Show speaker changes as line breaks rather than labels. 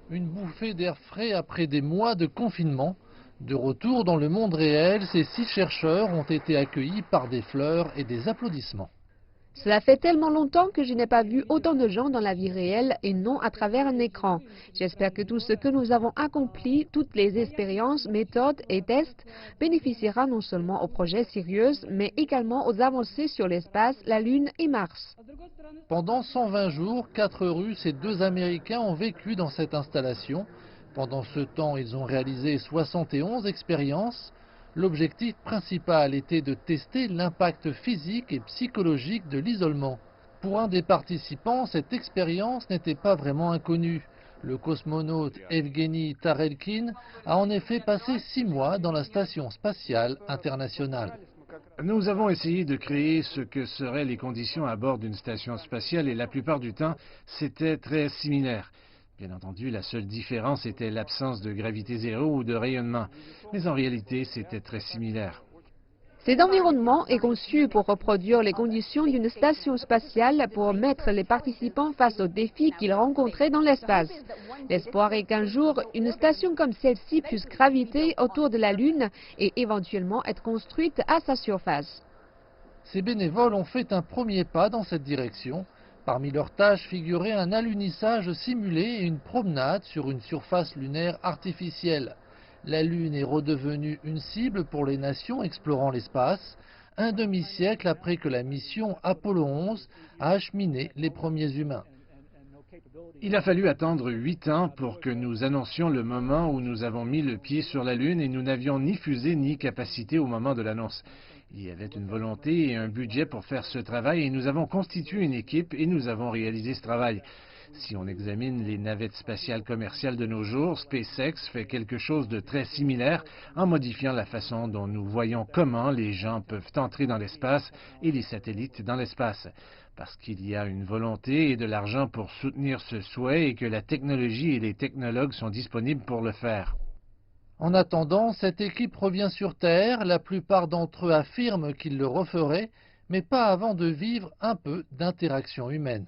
Une bouffée d'air frais après des mois de confinement. De retour dans le monde réel, ces 6 chercheurs ont été accueillis par des fleurs et des applaudissements.
Cela fait tellement longtemps que je n'ai pas vu autant de gens dans la vie réelle et non à travers un écran. J'espère que tout ce que nous avons accompli, toutes les expériences, méthodes et tests, bénéficiera non seulement au projet Sirius, mais également aux avancées sur l'espace, la Lune et Mars.
Pendant 120 jours, 4 Russes et 2 Américains ont vécu dans cette installation. Pendant ce temps, ils ont réalisé 71 expériences. L'objectif principal était de tester l'impact physique et psychologique de l'isolement. Pour un des participants, cette expérience n'était pas vraiment inconnue. Le cosmonaute Evgeny Tarelkin a en effet passé 6 mois dans la Station spatiale internationale.
Nous avons essayé de créer ce que seraient les conditions à bord d'une station spatiale et la plupart du temps, c'était très similaire. Bien entendu, la seule différence était l'absence de gravité zéro ou de rayonnement, mais en réalité, c'était très similaire.
Cet environnement est conçu pour reproduire les conditions d'une station spatiale pour mettre les participants face aux défis qu'ils rencontraient dans l'espace. L'espoir est qu'un jour, une station comme celle-ci puisse graviter autour de la Lune et éventuellement être construite à sa surface.
Ces bénévoles ont fait un premier pas dans cette direction. Parmi leurs tâches figurait un alunissage simulé et une promenade sur une surface lunaire artificielle. La Lune est redevenue une cible pour les nations explorant l'espace, un demi-siècle après que la mission Apollo 11 a acheminé les premiers humains.
Il a fallu attendre 8 ans pour que nous annoncions le moment où nous avons mis le pied sur la Lune et nous n'avions ni fusée ni capacité au moment de l'annonce. Il y avait une volonté et un budget pour faire ce travail et nous avons constitué une équipe et nous avons réalisé ce travail. Si on examine les navettes spatiales commerciales de nos jours, SpaceX fait quelque chose de très similaire en modifiant la façon dont nous voyons comment les gens peuvent entrer dans l'espace et les satellites dans l'espace. Parce qu'il y a une volonté et de l'argent pour soutenir ce souhait et que la technologie et les technologues sont disponibles pour le faire.
En attendant, cette équipe revient sur Terre. La plupart d'entre eux affirment qu'ils le referaient, mais pas avant de vivre un peu d'interaction humaine.